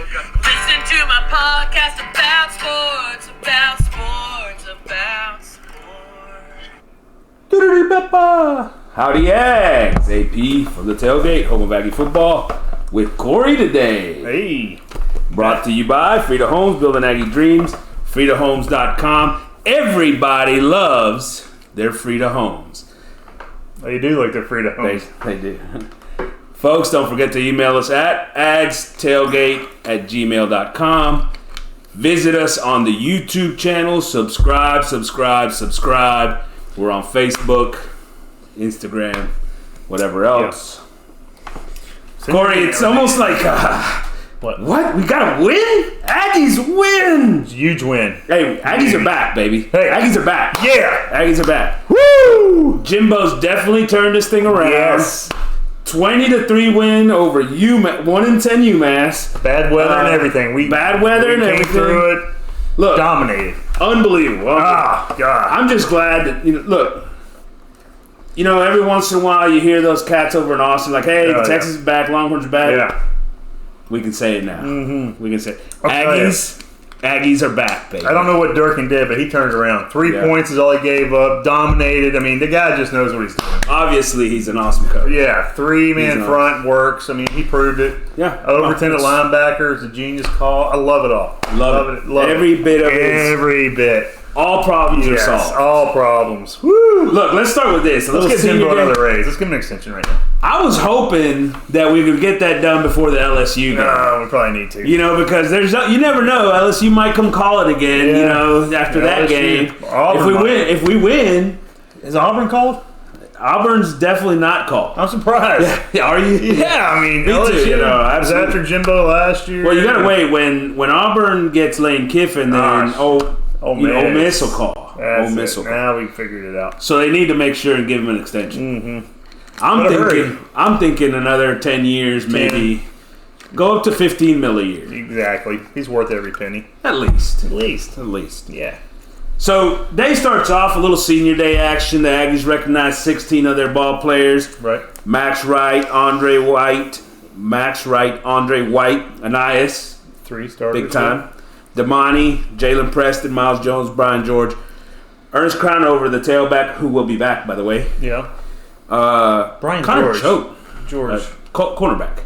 Listen to my podcast about sports, about sports, about sports. Howdy, Ags. AP from the Tailgate, home of Aggie Football, with Corey today. Hey. Brought to you by Frida Homes, building Aggie dreams. FridaHomes.com. Everybody loves their Frida Homes. They do like their Frida Homes. They do. Folks, don't forget to email us at agstailgate@gmail.com. Visit us on the YouTube channel. Subscribe. We're on Facebook, Instagram, whatever else. Yeah. Corey, it's almost like, what? We gotta win? Aggies win! It's a huge win. Hey, Aggies are back, baby. Hey. Aggies are back. Yeah. Aggies are back. Woo! Jimbo's definitely turned this thing around. Yes. 20-3 win over UMass, 1-10 UMass. Bad weather and everything. We Bad weather and came everything. through it. Look, Dominated. unbelievable. Ah, God. I'm just glad that, look, every once in a while you hear those cats over in Austin like, hey, Texas is back, Longhorns are back. Yeah. We can say it now. Mm-hmm. We can say it. Okay. Aggies are back, baby. I don't know what Durkin did, but he turned it around. 3 Yeah. points is all he gave up. Dominated. I mean, the guy just knows what he's doing. Obviously, he's an awesome coach. Yeah, 3-man He's front works. I mean, he proved it. Yeah. Overton at linebacker is a genius call. I love it all. Love it. Every bit of it. Every bit. All problems are solved. All problems. Woo! Look, let's start with this. Let's get Jimbo another raise. Let's give him an extension right now. I was hoping that we could get that done before the LSU game. No, we probably need to. Because you never know. LSU might come call it again. After that game. If we win, is Auburn called? Auburn's definitely not called. I'm surprised. Yeah, are you? Yeah, I mean, Me LSU too. was after Jimbo last year. Well, you gotta wait when Auburn gets Lane Kiffin, then Ole Miss will call. Ole Miss will call. Now we figured it out. So they need to make sure and give him an extension. Mm-hmm. I'm thinking another 10 years, maybe go up to $15 million a year. Exactly. He's worth every penny. At least. At least. Yeah. So day starts off a little senior day action. The Aggies recognize 16 of their ball players. Right. Max Wright, Andre White, Anias. 3 starters. Big time. Damani, Jalen Preston, Miles Jones, Brian George. Ernest Crownover, the tailback, who will be back, by the way. Yeah. Brian Connor Choate. Cornerback.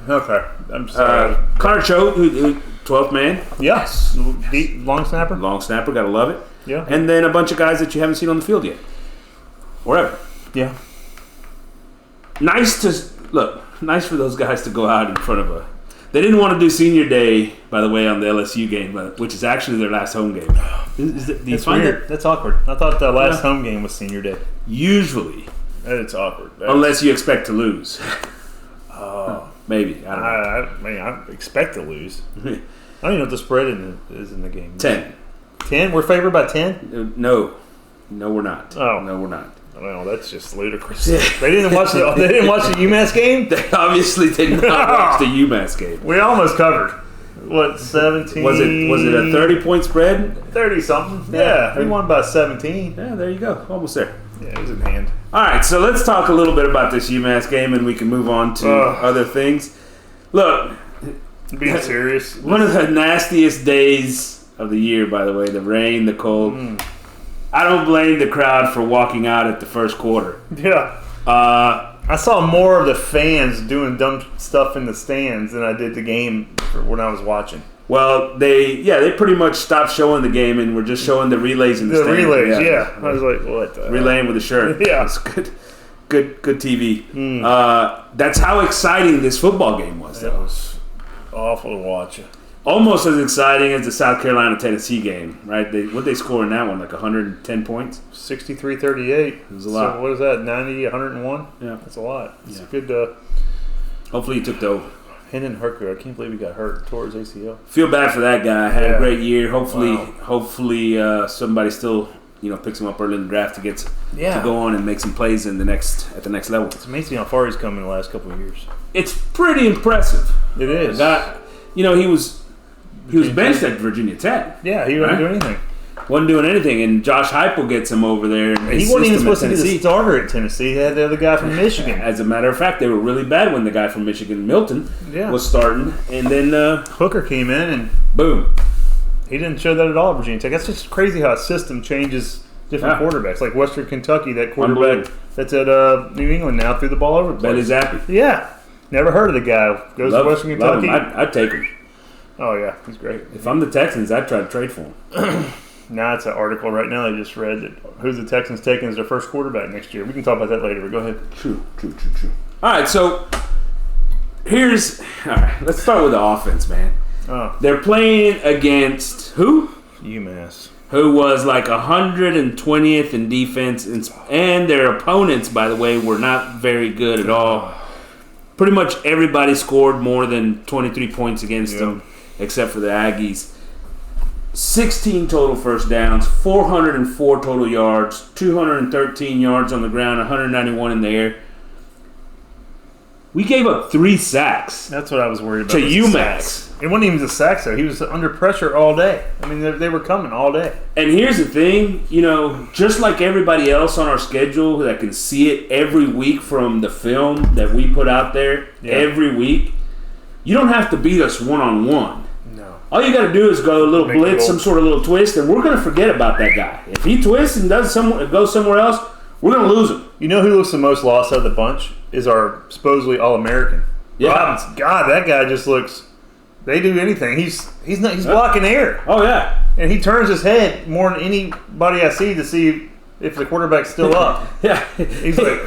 Okay. I'm sorry. Connor Choate, who 12th man. Yes. Deep, long snapper. Long snapper, gotta love it. Yeah. And then a bunch of guys that you haven't seen on the field yet. Or ever. Yeah. Nice for those guys to go out in front of a... They didn't want to do senior day, by the way, on the LSU game, which is actually their last home game. Do you find weird. it? That's awkward. I thought the last home game was senior day. Usually. It's awkward. Unless you expect to lose. Maybe. I don't know. I expect to lose. I don't even know what the spread is in the game. 10. 10? We're favored by 10? No. No, we're not. Oh. No, we're not. Well, that's just ludicrous. They didn't watch the UMass game? They obviously did not watch the UMass game. We almost covered. What, 17? Was it a 30-point spread? 30-something. Yeah, we won by 17. Yeah, there you go. Almost there. Yeah, it was in hand. All right, so let's talk a little bit about this UMass game, and we can move on to other things. Look. Being serious. One of the nastiest days of the year, by the way. The rain, the cold. I don't blame the crowd for walking out at the first quarter. Yeah. I saw more of the fans doing dumb stuff in the stands than I did the game when I was watching. Well, they pretty much stopped showing the game and were just showing the relays in the stands. The relays, yeah. I was like, what the relaying with a shirt. Yeah. It's good TV. That's how exciting this football game was, though. That was awful to watch. Almost as exciting as the South Carolina-Tennessee game, right? What'd they score in that one? Like 110 points? 63-38. It was a lot. So what is that, 90, 101? Yeah. That's a lot. It's a good... Hopefully he took the over. Hendon Hooker, I can't believe he got hurt towards ACL. Feel bad for that guy. Had a great year. Hopefully somebody still picks him up early in the draft to go on and make some plays at the next level. It's amazing how far he's come in the last couple of years. It's pretty impressive. It is. He was benched at Virginia Tech. Yeah, he wouldn't do anything. Wasn't doing anything, and Josh Heupel gets him over there. And he wasn't even supposed to be the starter at Tennessee. He had the other guy from Michigan. As a matter of fact, they were really bad when the guy from Michigan, Milton, was starting. And then Hooker came in, and boom. He didn't show that at all at Virginia Tech. That's just crazy how a system changes different quarterbacks. Like Western Kentucky, that quarterback that's at New England now threw the ball over the place. Belly Zappi. Yeah. Never heard of the guy. Goes to Western Kentucky. I'd take him. Oh, yeah. He's great. If I'm the Texans, I'd try to trade for him. Now it's an article right now I just read that who's the Texans taking as their first quarterback next year. We can talk about that later, but go ahead. True. All right, so let's start with the offense, man. Oh. They're playing against who? UMass. Who was like 120th in defense, and their opponents, by the way, were not very good at all. Pretty much everybody scored more than 23 points against them, except for the Aggies. 16 total first downs, 404 total yards, 213 yards on the ground, 191 in the air. We gave up 3 sacks. That's what I was worried about. To UMass. It wasn't even the sacks, though. He was under pressure all day. I mean, they were coming all day. And here's the thing, just like everybody else on our schedule that can see it every week from the film that we put out there every week, you don't have to beat us one-on-one. No. All you got to do is go a little blitz, some sort of little twist, and we're going to forget about that guy. If he twists and goes somewhere else, we're going to lose him. You know who looks the most lost out of the bunch is our supposedly All-American. Yeah. God, that guy just looks. They do anything. He's blocking air. Oh yeah. And he turns his head more than anybody I see to see if the quarterback's still up. Yeah. He's like.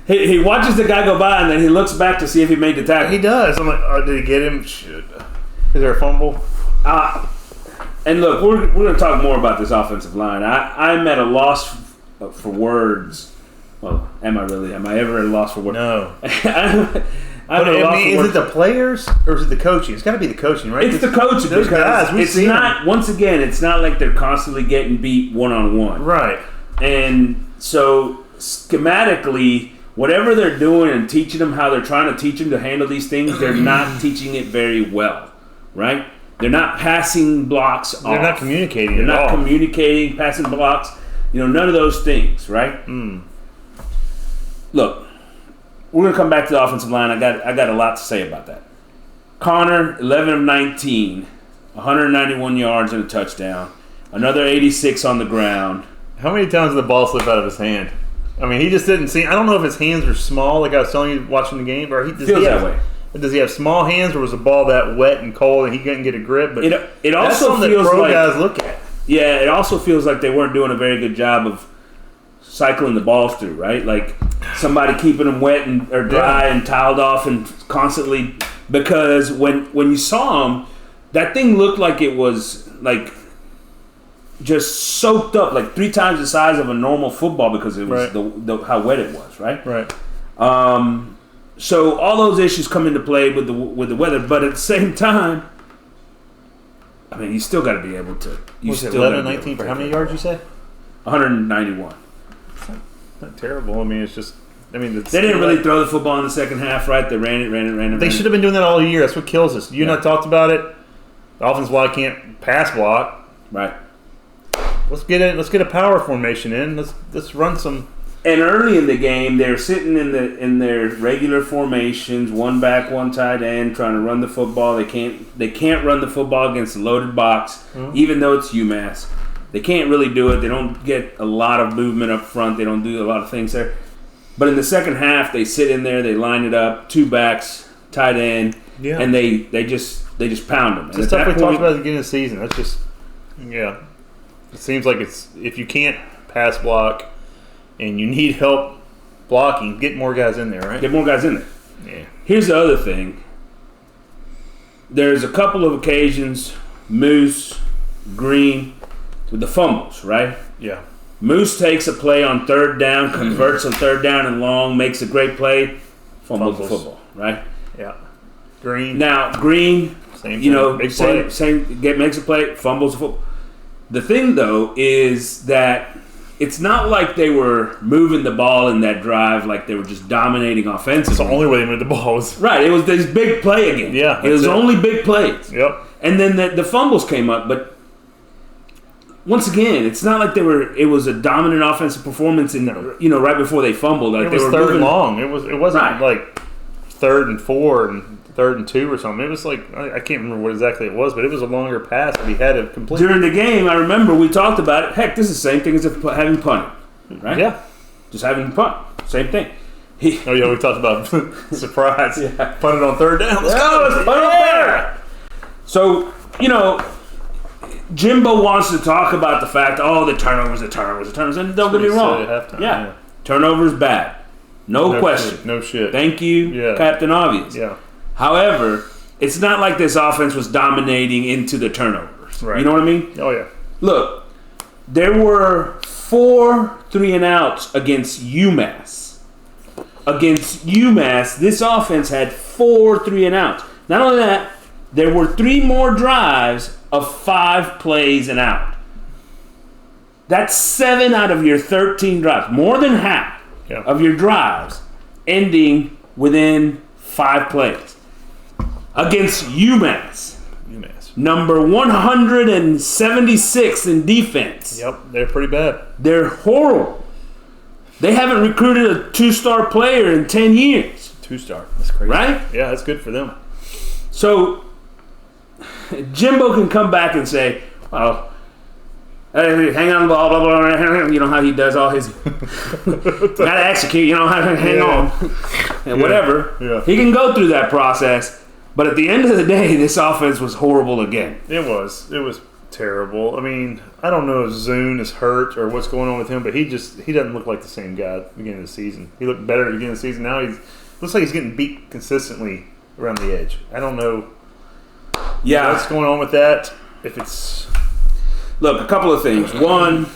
He watches the guy go by and then he looks back to see if he made the tackle. He does. I'm like, oh, did he get him? Shit. Is there a fumble? And look, we're going to talk more about this offensive line. I'm at a loss for words. Well, am I really? Am I ever at a loss for words? No. Is it the players or is it the coaching? It's got to be the coaching, right? It's the coaching. Those guys, it's not. Once again, it's not like they're constantly getting beat one-on-one. Right. And so schematically, whatever they're doing and teaching them how they're trying to teach them to handle these things, they're not teaching it very well, right? They're not passing blocks off. They're not communicating. They're not communicating, passing blocks. None of those things, right? Look. We're going to come back to the offensive line. I got a lot to say about that. Connor, 11 of 19, 191 yards and a touchdown. Another 86 on the ground. How many times did the ball slip out of his hand? I mean, he just didn't see. I don't know if his hands are small, like I was telling you watching the game, or feels that way. Does he have small hands, or was the ball that wet and cold and he couldn't get a grip? But it also feels that pro like guys look at. Yeah, it also feels like they weren't doing a very good job of cycling the balls through, right? Like somebody keeping them wet or dry and toweled off and constantly, because when you saw them, that thing looked like it was like just soaked up, like 3 times the size of a normal football because it was how wet it was, right? Right. So all those issues come into play with the weather, but at the same time, I mean, you still got to be able to. Was it 11, 19 for how many yards you say? 191. Not terrible. I mean, it's just. I mean, they didn't really throw the football in the second half, right? They ran it. They should have been doing that all year. That's what kills us. You and I talked about it. The offensive line can't pass block. Right. Let's get it. Let's get a power formation in. Let's run some. And early in the game, they're sitting in their regular formations, one back, one tight end, trying to run the football. They can't run the football against a loaded box, even though it's UMass. They can't really do it. They don't get a lot of movement up front. They don't do a lot of things there. But in the second half, they sit in there. They line it up, 2 backs, tight end, and they just pound them. It's stuff we talked about at the beginning of the season. That's just It seems like it's if you can't pass block and you need help blocking, get more guys in there, right? Get more guys in there. Yeah. Here's the other thing. There's a couple of occasions, Moose, Green, with the fumbles, right? Yeah. Moose takes a play on 3rd down, converts on 3rd down and long, makes a great play, fumbles the football, right? Yeah. Green. Now, Green, makes a play, fumbles the football. The thing, though, is that it's not like they were moving the ball in that drive like they were just dominating offensively. It's the only way they moved the ball was. Right. It was this big play again. Yeah. It was only big plays. Yep. And then the fumbles came up, but once again, it's not like it was a dominant offensive performance in right before they fumbled. Like it was third and long. It wasn't like 3rd and 4 and 3rd and 2 or something. It was like I can't remember what exactly it was, but it was a longer pass that he had to complete. During the game, I remember we talked about it. Heck, this is the same thing as having punted, right? Yeah, just having punt, same thing. We talked about surprise. Yeah. Punted on 3rd down. Let's punt on 3rd. So Jimbo wants to talk about the fact, the turnovers, and don't get me wrong. Yeah, turnovers bad. No question. Shit. No shit. Thank you, Captain Obvious. Yeah. However, it's not like this offense was dominating into the turnovers. Right. You know what I mean? Oh, yeah. Look, there were 4 3-and-outs against UMass. Against UMass, this offense had 4 3-and-outs. Not only that, there were 3 more drives of 5 plays and out. That's 7 out of your 13 drives. More than half of your drives ending within 5 plays. Against UMass. Number 176 in defense. Yep, they're pretty bad. They're horrible. They haven't recruited a 2-star player in 10 years. 2-star. That's crazy. Right? Yeah, that's good for them. So, Jimbo can come back and say, well, hey, hang on, blah, blah, blah. You know how he does all his... gotta execute, how to hang on. And whatever. Yeah. He can go through that process. But at the end of the day, this offense was horrible again. It was terrible. I mean, I don't know if Zune is hurt or what's going on with him, but he doesn't look like the same guy at the beginning of the season. He looked better at the beginning of the season. Now looks like he's getting beat consistently around the edge. I don't know what's going on with that. If it's... Look, a couple of things. One,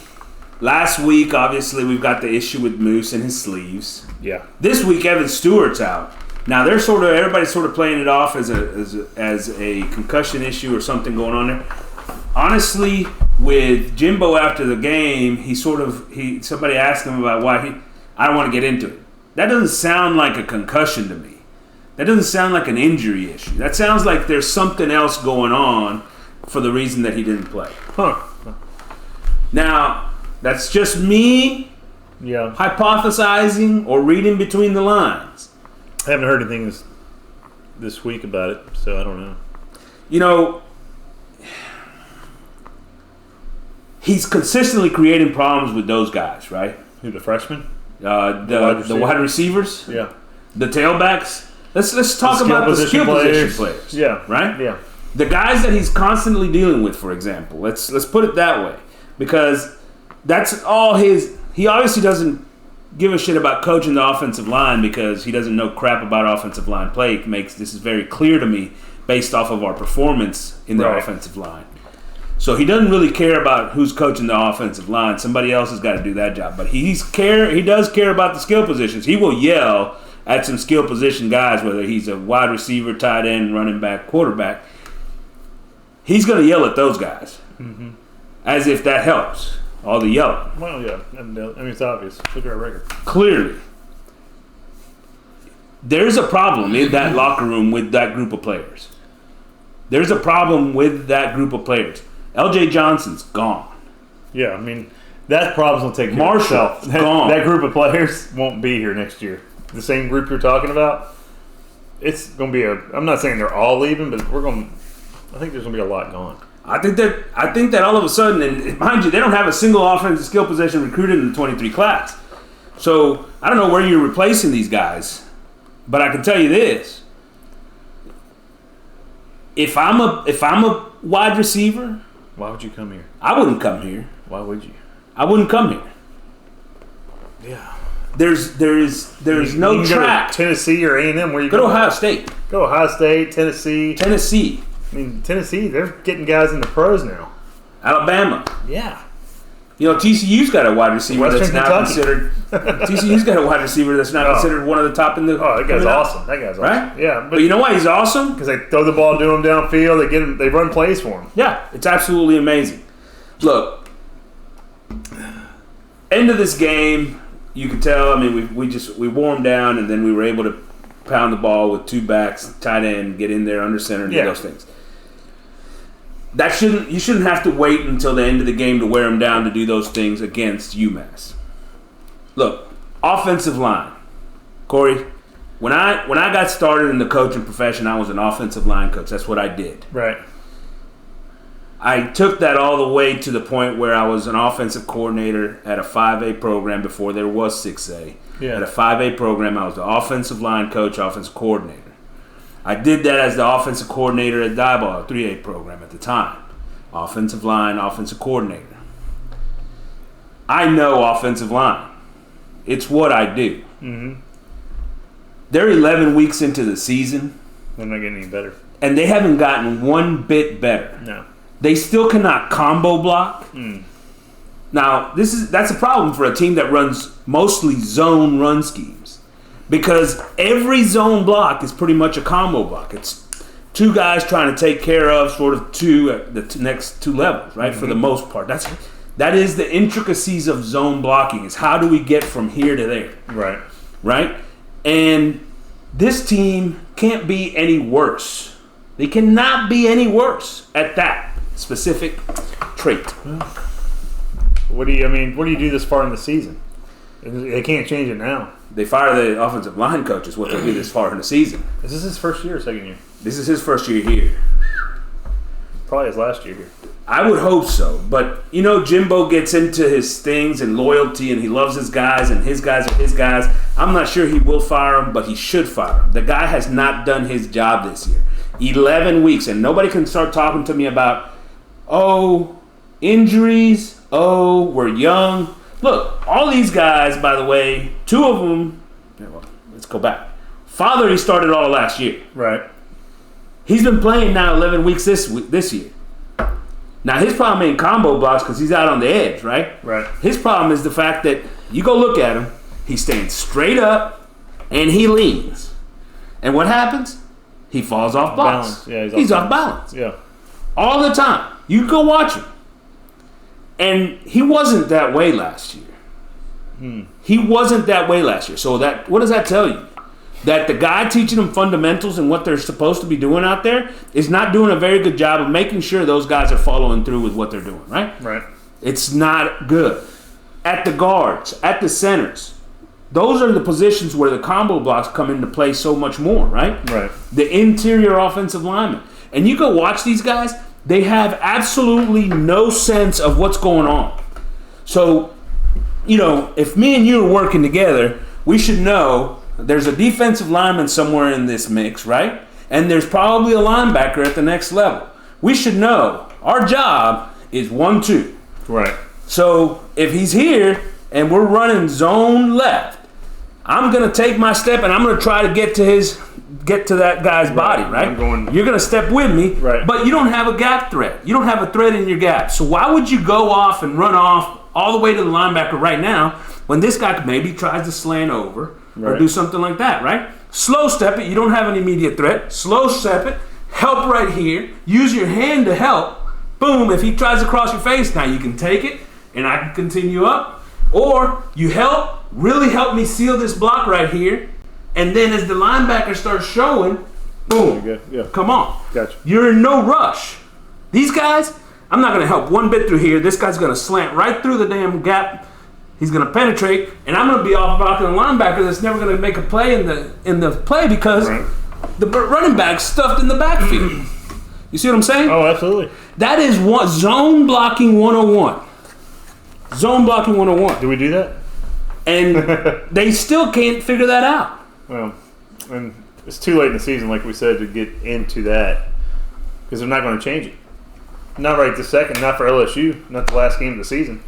last week, obviously, we've got the issue with Moose and his sleeves. Yeah. This week, Evan Stewart's out. Now everybody's sort of playing it off as a concussion issue or something going on there. Honestly, with Jimbo after the game, somebody asked him about why I don't want to get into it. That doesn't sound like a concussion to me. That doesn't sound like an injury issue. That sounds like there's something else going on for the reason that he didn't play. Huh. Now, that's just me hypothesizing or reading between the lines. I haven't heard anything this week about it, so I don't know. He's consistently creating problems with those guys, right? Who, the freshmen? The wide receivers? Yeah. The tailbacks? Let's talk about the skill position players. Yeah. Right? Yeah. The guys that he's constantly dealing with, for example. Let's put it that way. Because that's all he obviously doesn't give a shit about coaching the offensive line because he doesn't know crap about offensive line play. This is very clear to me based off of our performance in the offensive line. So he doesn't really care about who's coaching the offensive line. Somebody else has got to do that job. But he does care about the skill positions. He will yell at some skill position guys, whether he's a wide receiver, tight end, running back, quarterback. He's going to yell at those guys as if that helps. All the yelling. Well, yeah. I mean, it's obvious. Look at our record. Clearly. There's a problem in that locker room with that group of players. There's a problem with that group of players. L.J. Johnson's gone. Yeah, I mean, that problem's going to take care Marshall, of itself. gone. That group of players won't be here next year. The same group you're talking about, it's going to be I'm not saying they're all leaving, but I think there's going to be a lot gone. I think that all of a sudden, and mind you, they don't have a single offensive skill position recruited in the 23 class. So I don't know where you're replacing these guys, but I can tell you this: if I'm a wide receiver, why would you come here? I wouldn't come here. Why would you? I wouldn't come here. Yeah. There's no track. Go to Tennessee or A&M. Where you go to Ohio State. Go Ohio State, Tennessee. I mean, Tennessee, they're getting guys in the pros now. Alabama. Yeah. TCU's got a wide receiver Western that's now Kentucky. considered. TCU's got a wide receiver that's now considered one of the top in the. Oh, that guy's awesome. Right? Yeah, but you know why he's awesome? Because they throw the ball to him downfield. They run plays for him. Yeah, it's absolutely amazing. Look, end of this game, you could tell. I mean, we wore him down, and then we were able to pound the ball with 2 backs, tight end, get in there under center, and do those things. you shouldn't have to wait until the end of the game to wear them down to do those things against UMass. Look, offensive line. Corey, when I got started in the coaching profession, I was an offensive line coach. That's what I did. Right. I took that all the way to the point where I was an offensive coordinator at a 5A program before there was 6A. Yeah. At a 5A program, I was the offensive line coach, offensive coordinator. I did that as the offensive coordinator at Diboll, a 3A program at the time. Offensive line, offensive coordinator. I know offensive line. It's what I do. Mm-hmm. They're 11 weeks into the season. They're not getting any better. And they haven't gotten one bit better. No. They still cannot combo block. Now, that's a problem for a team that runs mostly zone run schemes. Because every zone block is pretty much a combo block. It's two guys trying to take care of sort of two at the next two levels, right? Mm-hmm. For the most part. That is the intricacies of zone blocking, is how do we get from here to there. Right. Right? And this team can't be any worse. They cannot be any worse at that specific trait. What do you do this far in the season? They can't change it now. They fire the offensive line coach is what they do this far in the season. Is this his first year or second year? This is his first year here. Probably his last year here. I would hope so. But, Jimbo gets into his things and loyalty, and he loves his guys, and his guys are his guys. I'm not sure he will fire him, but he should fire him. The guy has not done his job this year. 11 weeks, and nobody can start talking to me about, injuries, we're young. Look, all these guys, by the way, two of them, let's go back. Father, he started all last year. Right. He's been playing now 11 weeks this year. Now, his problem ain't combo blocks because he's out on the edge, right? Right. His problem is the fact that you go look at him, he's staying straight up, and he leans. And what happens? He falls off balance. Yeah, he's off balance. Yeah. All the time. You go watch him. And he wasn't that way last year. He wasn't that way last year. So what does that tell you? That the guy teaching them fundamentals and what they're supposed to be doing out there is not doing a very good job of making sure those guys are following through with what they're doing, right? Right. It's not good. At the guards, at the centers, those are the positions where the combo blocks come into play so much more, right? Right. The interior offensive linemen. And you go watch these guys, they have absolutely no sense of what's going on. So, if me and you are working together, we should know there's a defensive lineman somewhere in this mix, right? And there's probably a linebacker at the next level. We should know our job is 1-2. Right. So if he's here and we're running zone left, I'm gonna take my step and I'm gonna try to get to that guy's body, right? You're gonna step with me, right? But you don't have a gap threat. You don't have a threat in your gap. So why would you go off and run off all the way to the linebacker right now when this guy maybe tries to slant over or do something like that, right? Slow step it. You don't have an immediate threat. Slow step it. Help right here. Use your hand to help. Boom. If he tries to cross your face, now you can take it and I can continue up. Or you really help me seal this block right here. And then as the linebacker starts showing, boom, yeah. Come on. Gotcha. You're in no rush. These guys, I'm not going to help one bit through here. This guy's going to slant right through the damn gap. He's going to penetrate, and I'm going to be off blocking a linebacker that's never going to make a play in the play because the running back's stuffed in the backfield. You see what I'm saying? Oh, absolutely. That is zone blocking 101. Zone blocking 101. Do we do that? And they still can't figure that out. Well, and it's too late in the season, like we said, to get into that because they're not going to change it. Not right this second, not for LSU, not the last game of the season.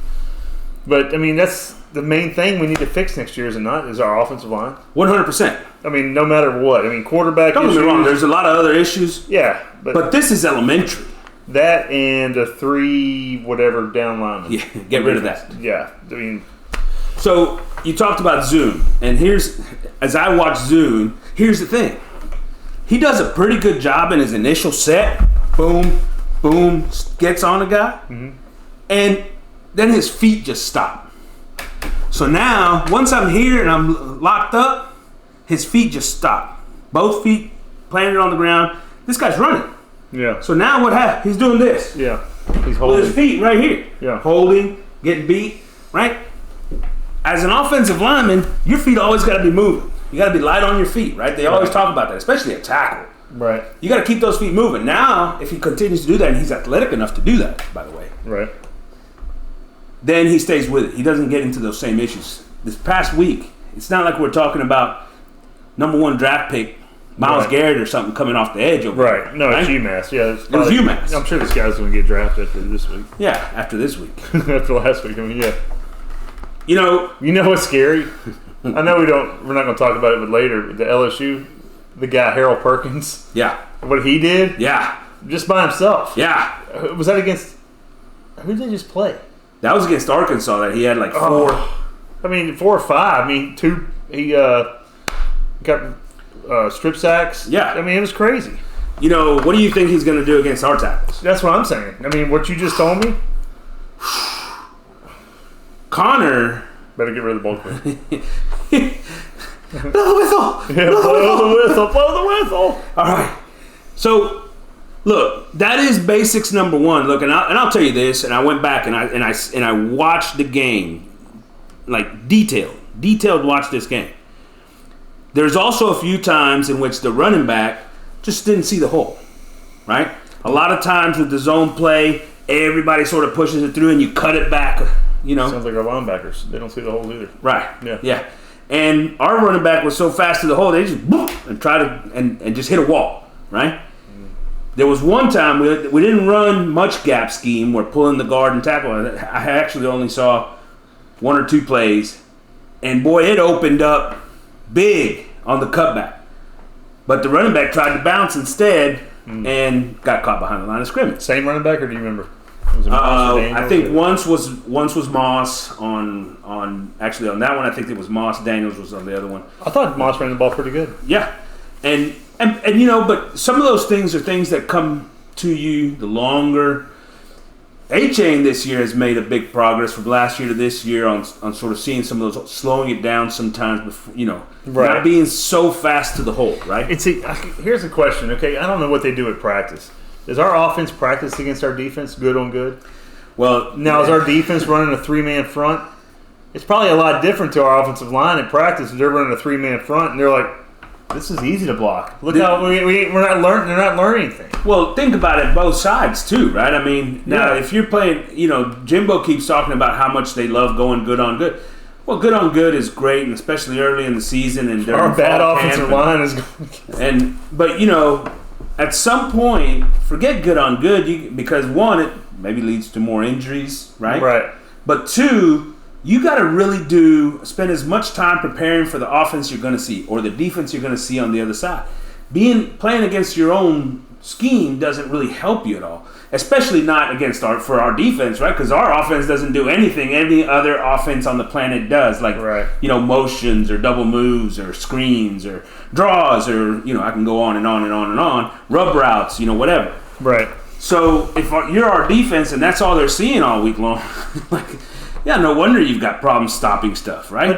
But, that's the main thing we need to fix next year, is it not? Is our offensive line. 100%. No matter what. Quarterback Don't issues. get me wrong, there's a lot of other issues. Yeah. But this is elementary. That and a 3 whatever down lineman. Yeah, get rid of that. Yeah. So, you talked about Zoom. And as I watch Zoom, here's the thing. He does a pretty good job in his initial set. Boom, boom, gets on a guy. Mm-hmm. And then his feet just stop. So now, once I'm here and I'm locked up, his feet just stop. Both feet planted on the ground. This guy's running. Yeah. So now what happened? He's doing this. Yeah. He's With holding. his feet right here. Yeah. Holding, getting beat, right? As an offensive lineman, your feet always got to be moving. You got to be light on your feet, right? They always talk about that, especially a tackle. Right. You got to keep those feet moving. Now, if he continues to do that, and he's athletic enough to do that, by the way, Right. then he stays with it. He doesn't get into those same issues. This past week, it's not like we're talking about number 1 draft pick, Myles Right. Garrett or something coming off the edge over there, Right. No, right? it's UMass. Yeah. It was UMass. I'm sure this guy's going to get drafted after this week. Yeah, after this week. After last week. I mean, yeah. You know, You know what's scary? I know we're not going to talk about it, but later, the LSU, the guy, Harold Perkins, yeah, what he did yeah, just by himself. yeah. Was that against, who did they just play? That was against Arkansas that he had like 4. I mean, 4 or 5. I mean, 2, he got strip sacks. Yeah. I mean, it was crazy. You know, what do you think he's going to do against our tackles? That's what I'm saying. I mean, what you just told me, Connor. better get rid of the bulk. Blow the whistle. Yeah, blow the whistle. Blow the whistle. All right. So, look, that is basics number 1. Look, and I'll tell you this. And I went back and I watched the game, like detailed. Watched this game. There's also a few times in which the running back just didn't see the hole, right? A lot of times with the zone play, everybody sort of pushes it through and you cut it back, you know. Sounds like our linebackers. They don't see the hole either. Right. Yeah. Yeah. And our running back was so fast to the hole, they just boop, and try to and just hit a wall, right? There was one time we didn't run much gap scheme. We're pulling the guard and tackle. I actually only saw 1 or 2 plays, and boy, it opened up big on the cutback. But the running back tried to bounce instead and got caught behind the line of scrimmage. Same running back, or do you remember? Was it Moss or Daniels? I think once was Moss on actually on that one. I think it was Moss. Daniels was on the other one. I thought Moss ran the ball pretty good. Yeah, and you know, but some of those things are things that come to you the longer. A-Chain this year has made a big progress from last year to this year on sort of seeing some of those, slowing it down sometimes, before, you know, Right. not being so fast to the hole, right? Here's a question, okay? I don't know what they do at practice. Does our offense practice against our defense good on good? Well, Now, is our defense running a 3-man front? It's probably a lot different to our offensive line in practice. They're running a 3-man front, and they're like, this is easy to block. Look how we're not learning. They're not learning anything. Well, think about it both sides too, right? I mean, now if you're playing, you know, Jimbo keeps talking about how much they love going good on good. Well, good on good is great, and especially early in the season and during Our bad fall offensive camp line is going. but you know, at some point, forget good on good because 1, it maybe leads to more injuries, right? Right. But 2, you got to really spend as much time preparing for the offense you're going to see or the defense you're going to see on the other side. Playing against your own scheme doesn't really help you at all, especially not for our defense, right? Because our offense doesn't do anything any other offense on the planet does, like Right. you know, motions or double moves or screens or draws or you know, I can go on and on and on and on, rub routes, you know, whatever. Right. So if you're our defense and that's all they're seeing all week long, like. Yeah, no wonder you've got problems stopping stuff, right?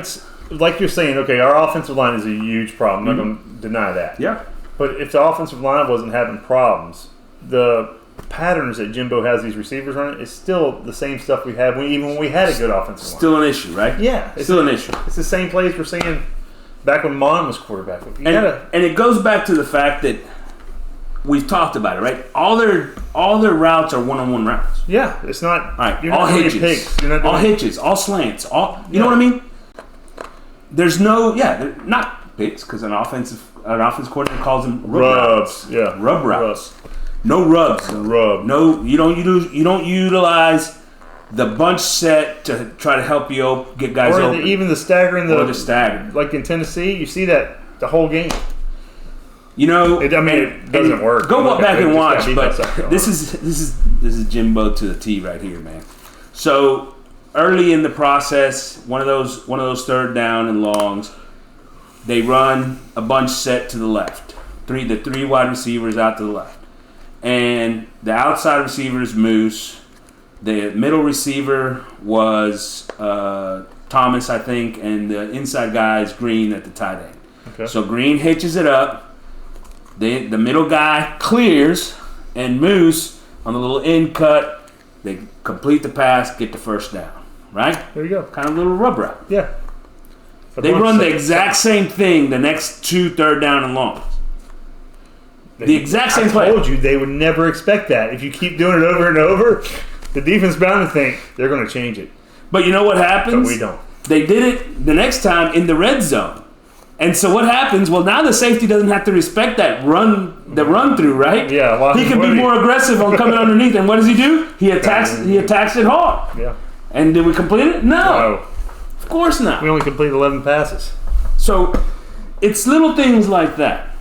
But like you're saying, okay, our offensive line is a huge problem. I'm not going to deny that. Yeah. But if the offensive line wasn't having problems, the patterns that Jimbo has these receivers running is still the same stuff we had even when we had a good offensive line. Still an issue, right? Yeah. Still an issue. It's the same plays we're seeing back when Mon was quarterback. And it goes back to the fact that we've talked about it, right? All their routes are one-on-one routes. Yeah, it's not. All right, you're all not doing hitches, pigs. You're not doing all hitches, all slants, you know what I mean? There's no, they're not picks because an offense coordinator calls them rubs. Yeah, rub routes. No rubs. Rub. No, you don't utilize the bunch set to try to help you get guys or open. even the staggering. Or the stagger. Like in Tennessee, you see that the whole game. You know, it doesn't work. Go back and watch, but this is Jimbo to the T right here, man. So early in the process, one of those third down and longs, they run a bunch set to the left. The three wide receivers out to the left, and the outside receiver is Moose. The middle receiver was Thomas, I think, and the inside guy is Green at the tight end. Okay. So Green hitches it up. The middle guy clears, and Moose on the little end cut. They complete the pass, get the first down. Right? There you go. Kind of a little rub route. Yeah. But They run the exact same thing the next 2 third down and longs. The exact same play. I told you they would never expect that. If you keep doing it over and over, the defense bound to think they're going to change it. But you know what happens? But we don't. They did it the next time in the red zone. And so what happens? Well, now the safety doesn't have to respect that run through, right? Yeah. Well, he can be more aggressive on coming underneath. And what does he do? He attacks it hard. Yeah. And did we complete it? No. Of course not. We only completed 11 passes. So it's little things like that.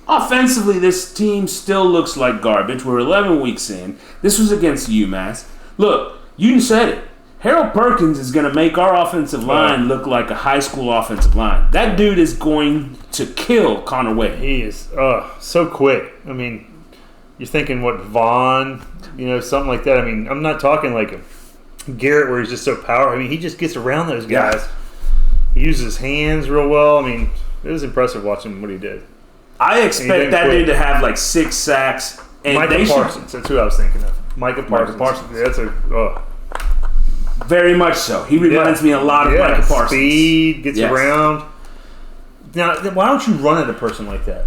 Offensively, this team still looks like garbage. We're 11 weeks in. This was against UMass. Look, you said it. Harold Perkins is going to make our offensive line look like a high school offensive line. That dude is going to kill Connor Wade. He is so quick. I mean, you're thinking, what, Vaughn, something like that. I mean, I'm not talking like a Garrett where he's just so powerful. I mean, he just gets around those guys. Yeah. He uses his hands real well. I mean, it was impressive watching what he did. I expect that dude to have like 6 sacks. And Micah Parsons, that's who I was thinking of. Micah Parsons. Yeah, that's very much so. He reminds me a lot of Micah Parsons. Speed, gets around. Now, why don't you run at a person like that?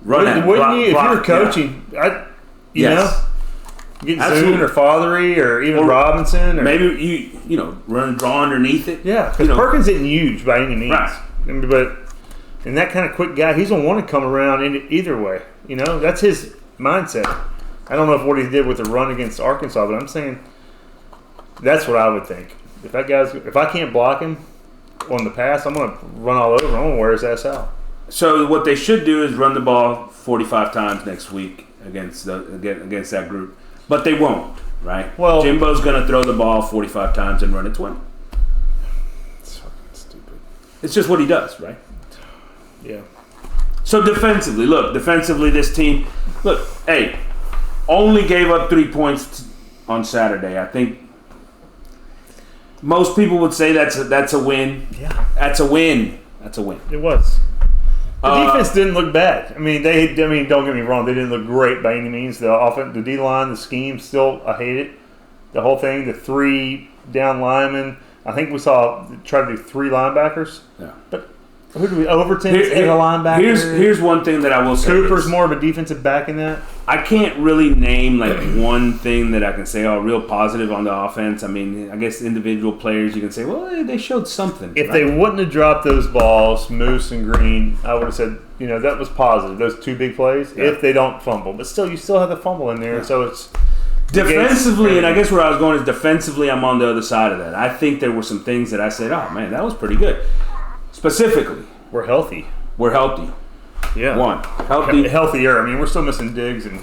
Wouldn't you, if you were coaching, you know, get Zoon or Fathery or even Robinson. Or, maybe draw underneath it. Yeah, because Perkins isn't huge by any means. Right. But and that kind of quick guy, he's going to want to come around in either way. That's his mindset. I don't know if what he did with the run against Arkansas, but I'm saying that's what I would think. If I can't block him on the pass, I'm going to run all over him. I'm going to wear his ass out. So what they should do is run the ball 45 times next week against that group. But they won't, right? Well, Jimbo's going to throw the ball 45 times and run it 20. It's fucking stupid. It's just what he does, right? Yeah. So defensively, this team, only gave up 3 points on Saturday. I think most people would say that's a win. Yeah. That's a win. It was. The defense didn't look bad. I mean, don't get me wrong, they didn't look great by any means. The D line, the scheme, still I hate it. The whole thing, the 3 down linemen. I think we try to do 3 linebackers. Yeah. But who do we? Overton's a linebacker. Here's one thing that I will say. Cooper's more of a defensive back in that. I can't really name one thing that I can say, real positive on the offense. I mean, I guess individual players you can say, well, they showed something. If they wouldn't have dropped those balls, Moose and Green, I would have said, that was positive. Those 2 big plays. Yeah. If they don't fumble, but still, you still have the fumble in there, so it's defensively. And I guess where I was going is defensively. I'm on the other side of that. I think there were some things that I said, oh man, that was pretty good. Specifically, we're healthy. Yeah. One. Healthier. I mean, we're still missing Diggs and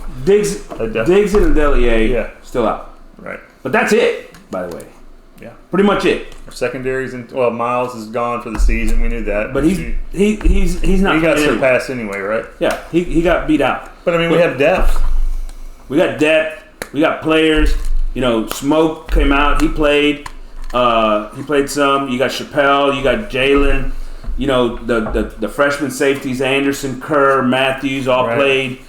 Adelier still out. Right. But that's it, by the way. Yeah. Pretty much it. Our secondaries Miles is gone for the season. We knew that. But he's not. He got surpassed anyway, right? Yeah. He got beat out. But I mean, we have depth. We got depth. We got players. Smoke came out. He played. He played some. You got Chappelle. You got Jalen. The freshman safeties, Anderson, Kerr, Matthews, all played.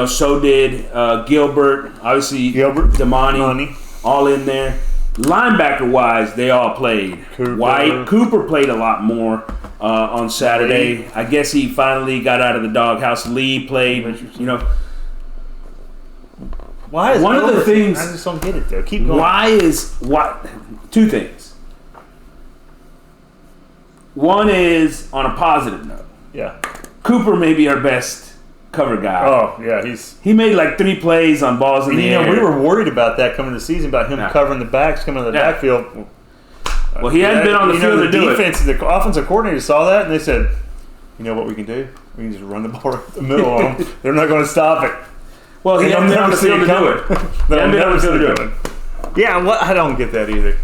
So did Gilbert. Obviously, Damani, all in there. Linebacker-wise, they all played. Cooper played a lot more on Saturday. I guess he finally got out of the doghouse. Lee played. Why is one of the things? I just don't get it though. Keep going. Why? 2 things. One is on a positive note. Yeah. Cooper may be our best cover guy. Oh, yeah. He made 3 plays on balls in the air. We were worried about that coming to the season, about him covering the backs, coming out of the backfield. Well, he hadn't been on the field to do it. The offensive coordinator saw that, and they said, you know what we can do? We can just run the ball right in the middle of them. They're not going to stop it. Well, he hadn't been on the field to do it. They'll never see it coming. Yeah, I don't get that either.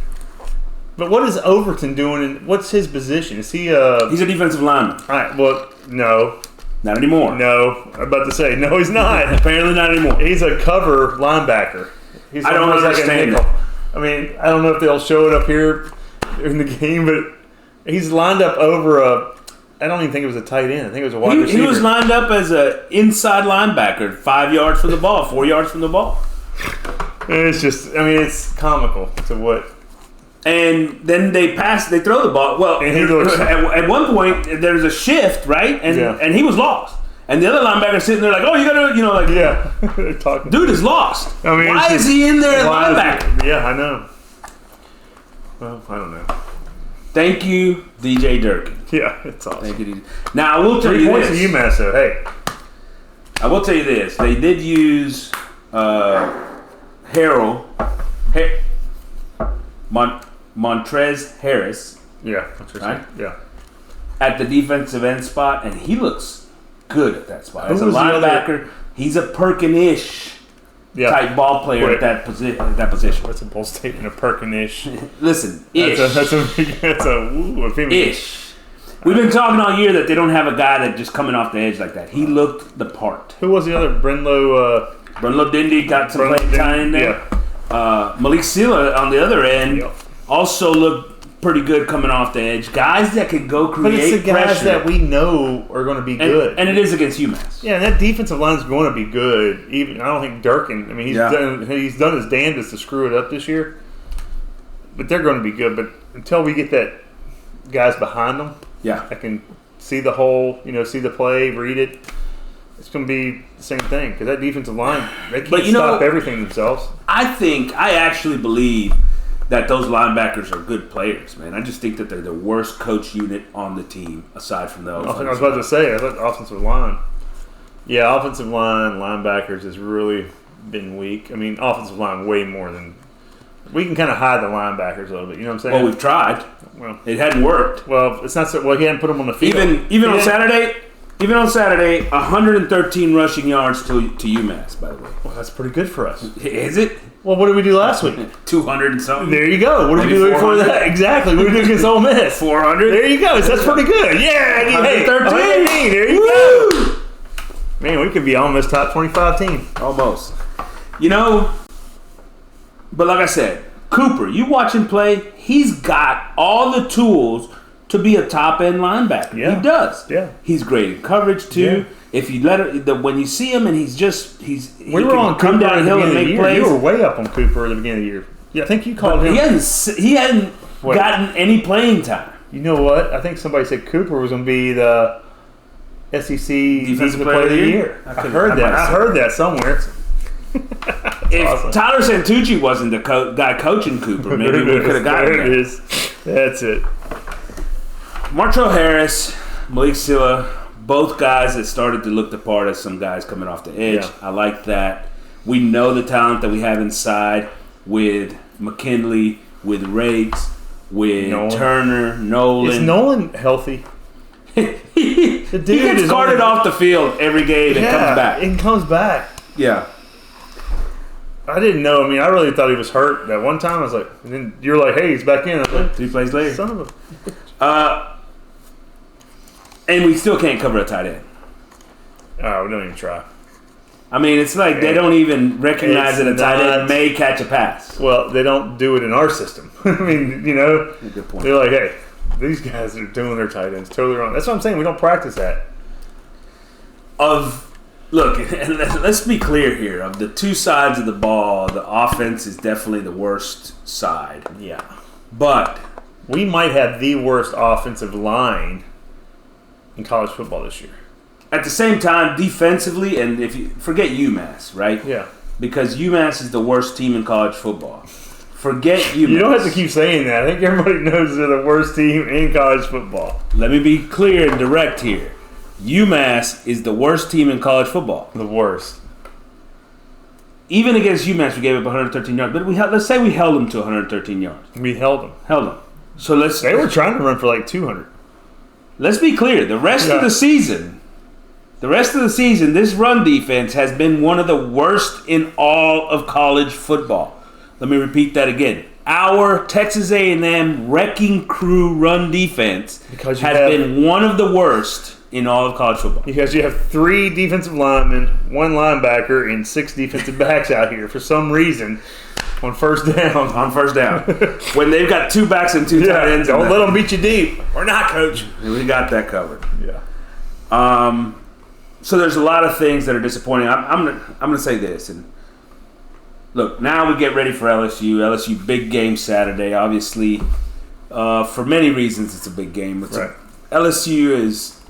But what is Overton doing? And what's his position? Is he He's a defensive lineman. All right. Well, no. Not anymore. No. I'm about to say, no, he's not. Apparently not anymore. He's a cover linebacker. I don't understand it. I mean, I don't know if they'll show it up here in the game, but he's lined up over I don't even think it was a tight end. I think it was a wide receiver. He was lined up as an inside linebacker, 5 yards from the ball, 4 yards from the ball. It's just, I mean, it's comical to what. And then they throw the ball. Well, at one point, there's a shift, right? And he was lost. And the other linebacker sitting there like, oh, you got to, Yeah. They're talking. Dude is lost. I mean, why is he in there at linebacker? Yeah, I know. Well, I don't know. Thank you, DJ Durkin. Yeah, it's awesome. Thank you, DJ. Now, I will tell 3 you points this. to UMass, though. Hey. I will tell you this. They did use Montrez Harris. Yeah, that's right? Yeah. At the defensive end spot, and he looks good at that spot. As a Who was the linebacker, he's a Perkin-ish type ball player at that position. That's a bold statement, a Perkin-ish. Listen, ish. That's a ish. We've been talking all year that they don't have a guy that just coming off the edge like that. He looked the part. Who was the other? Brenlo Dindy got some playing time in there. Yeah. Malik Sila on the other end also looked pretty good coming off the edge. Guys that could go create pressure. But it's the guys that we know are going to be good. And it is against UMass. Yeah, and that defensive line is going to be good. Even I don't think Durkin. I mean, he's done his damnedest to screw it up this year. But they're going to be good. But until we get that guys behind them, that can see the hole, see the play, read it, it's going to be the same thing. Because that defensive line, they can't stop everything themselves. I actually believe that those linebackers are good players, man. I just think that they're the worst coach unit on the team, aside from those. I was about to say, I thought offensive line. Yeah, offensive line, linebackers has really been weak. I mean, offensive line way more than... We can kind of hide the linebackers a little bit, you know what I'm saying? Well, we've tried. Well, it hadn't worked. Well, it's not so... Well, he hadn't put them on the field. Even on Saturday, 113 rushing yards to UMass, by the way. Well, that's pretty good for us. Is it? Well, what did we do last week? 200 and something. There you go. What did we do before that? Exactly. What did we do against Ole Miss? 400. There you go. So that's pretty good. Yeah. 113. There you go. Man, we could be almost top 25 team. Almost. But like I said, Cooper, you watch him play, he's got all the tools to be a top-end linebacker. Yeah. He does. Yeah. He's great in coverage, too. Yeah. If you let it, when you see him and he were on come downhill and make plays. You were way up on Cooper at the beginning of the year. Yeah, I think you called him. He hadn't gotten any playing time. You know what? I think somebody said Cooper was going to be the SEC Defensive Player of the Year. I heard that somewhere. If awesome. Tyler Santucci wasn't the guy coaching Cooper, maybe we could have gotten there. There it is. That's it. Martrell Harris, Malik Silla, both guys that started to look the part as some guys coming off the edge. Yeah. I like that. We know the talent that we have inside with McKinley, with Rakes, with Turner, Nolan. Is Nolan healthy? He gets carted off the field every game and comes back. And comes back. Yeah. I didn't know. I mean, I really thought he was hurt that one time. I was like, and then you're like, hey, he's back in. I was like, 3 plays later. Son of a... And we still can't cover a tight end. Oh, we don't even try. I mean, it's like they don't even recognize that a tight end may catch a pass. Well, they don't do it in our system. I mean, Good point. They're like, hey, these guys are doing their tight ends totally wrong. That's what I'm saying. We don't practice that. Look, let's be clear here. Of the two sides of the ball, the offense is definitely the worst side. Yeah. But we might have the worst offensive line in college football this year. At the same time, defensively, and if you forget UMass, right? Yeah. Because UMass is the worst team in college football. Forget UMass. You don't have to keep saying that. I think everybody knows they're the worst team in college football. Let me be clear and direct here. UMass is the worst team in college football. The worst. Even against UMass, we gave up 113 yards. But let's say we held them to 113 yards. We held them. So they were trying to run for like 200. Let's be clear. The rest of the season, this run defense has been one of the worst in all of college football. Let me repeat that again. Our Texas A&M wrecking crew run defense has been one of the worst in all of college football. Because you have 3 defensive linemen, 1 linebacker, and 6 defensive backs out here for some reason. On first down. On first down. When they've got 2 backs and 2 tight ends. Don't let them beat you deep. We're not, coach. We got that covered. Yeah. So there's a lot of things that are disappointing. I'm gonna say this, and look, now we get ready for LSU. LSU big game Saturday. Obviously, for many reasons, it's a big game. Right. LSU is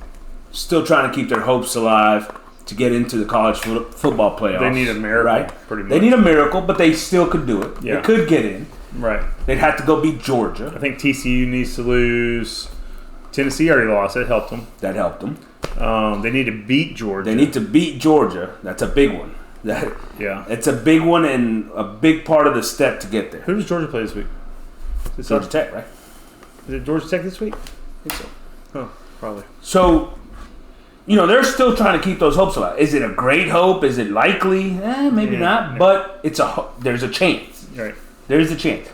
still trying to keep their hopes alive to get into the college football playoffs. They need a miracle, right? pretty much. They need a miracle, but they still could do it. Yeah. They could get in. Right. They'd have to go beat Georgia. I think TCU needs to lose. Tennessee already lost. That helped them. That helped them. They need to beat Georgia. They need to beat Georgia. That's a big one. Yeah. It's a big one and a big part of the step to get there. Who does Georgia play this week? Georgia Tech, right? Is it Georgia Tech this week? I think so. Oh, probably. So, they're still trying to keep those hopes alive. Is it a great hope? Is it likely? Maybe not. But there's a chance. Right. There's a chance.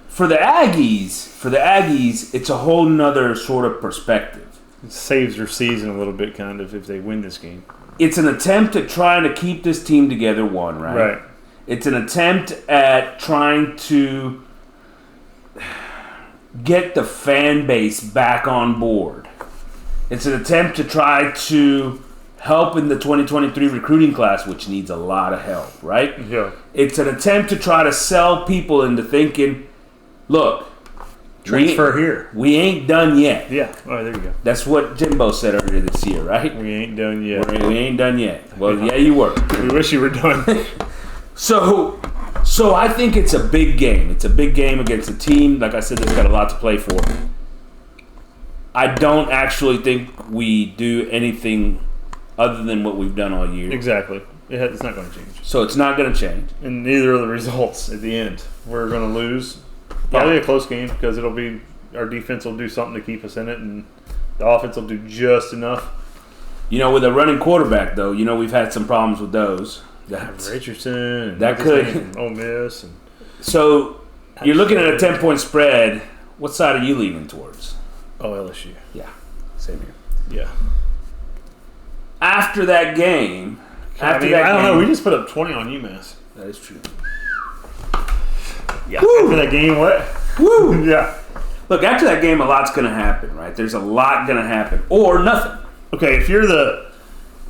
For the Aggies, it's a whole nother sort of perspective. It saves their season a little bit, kind of, if they win this game. It's an attempt at trying to keep this team together, right? Right. It's an attempt at trying to get the fan base back on board. It's an attempt to try to help in the 2023 recruiting class, which needs a lot of help, right? Yeah. It's an attempt to try to sell people into thinking, look, Transfer here. We ain't done yet. Yeah. Oh, there you go. That's what Jimbo said earlier this year, right? We ain't done yet. We ain't done yet. Well, yeah, you were. We wish you were done. So I think it's a big game. It's a big game against a team, like I said, that's got a lot to play for. I don't actually think we do anything other than what we've done all year. Exactly. It's not going to change. So it's not going to change. And neither are the results at the end. We're going to lose. Probably a close game because it'll be our defense will do something to keep us in it, and the offense will do just enough. With a running quarterback, though, we've had some problems with those. Richardson, and that could Ole Miss. And so you're looking at a 10-point spread. What side are you leaning towards? Oh, LSU. Yeah, same here. Yeah. After that game, I don't know. We just put up 20 on UMass. That is true. Yeah. Woo! After that game, what? Woo! Yeah. Look, after that game, a lot's going to happen, right? There's a lot going to happen, or nothing. Okay, if you're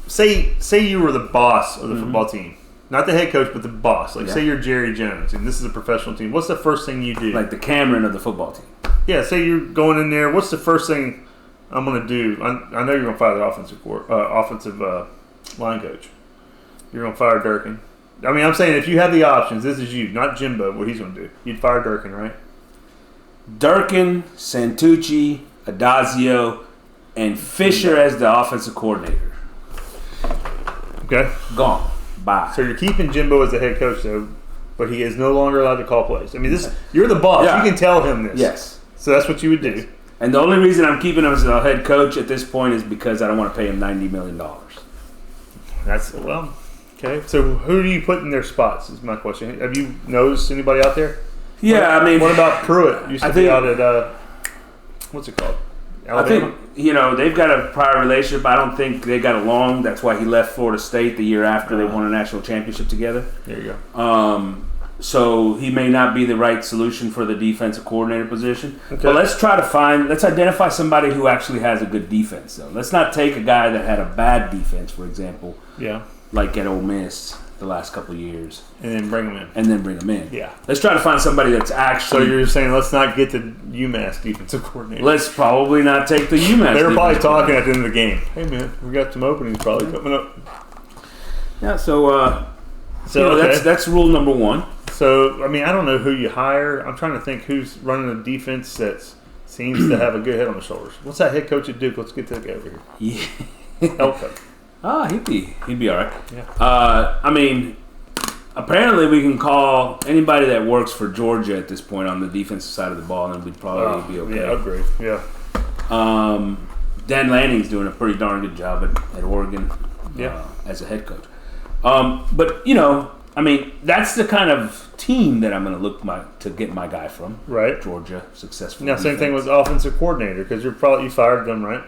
say you were the boss of the football team, not the head coach, but the boss. Like, say you're Jerry Jones, and this is a professional team. What's the first thing you do? Like the Cameron of the football team. Yeah. Say you're going in there. What's the first thing I'm going to do? I know you're going to fire the offensive line coach. You're going to fire Durkin. I mean, I'm saying if you have the options, this is you, not Jimbo, what he's going to do. You'd fire Durkin, right? Durkin, Santucci, Adazio, and Fisher as the offensive coordinator. Okay. Gone. Bye. So you're keeping Jimbo as the head coach, though, but he is no longer allowed to call plays. I mean, you're the boss. Yeah. You can tell him this. Yes. So that's what you would do. And the only reason I'm keeping him as the head coach at this point is because I don't want to pay him $90 million. Okay. So who do you put in their spots is my question. Have you noticed anybody out there? Yeah, I mean. What about Pruitt? Used to be out at, what's it called? Alabama? I think, they've got a prior relationship. I don't think they got along. That's why he left Florida State the year after they won a national championship together. There you go. So he may not be the right solution for the defensive coordinator position. Okay. But let's identify somebody who actually has a good defense, though. Let's not take a guy that had a bad defense, for example. Yeah. Like at Ole Miss the last couple of years. And then bring him in. Yeah. Let's try to find somebody that's actually... So you're saying let's not get the UMass defensive coordinator. Let's probably not take the UMass. They were probably talking at the end of the game. Hey, man, we got some openings probably coming up. Yeah, so that's rule number one. So, I mean, I don't know who you hire. I'm trying to think who's running a defense that seems to have a good head on the shoulders. What's that head coach at Duke? Let's get that guy over here. Yeah. Elko. He'd be all right. Yeah. I mean, apparently we can call anybody that works for Georgia at this point on the defensive side of the ball, and we'd probably be okay. Yeah, upgrade. Yeah. Dan Lanning's doing a pretty darn good job at Oregon. As a head coach. But I mean, that's the kind of team that I'm going to look to get my guy from. Right. Georgia, successful. Now, same thing with offensive coordinator because you fired them, right?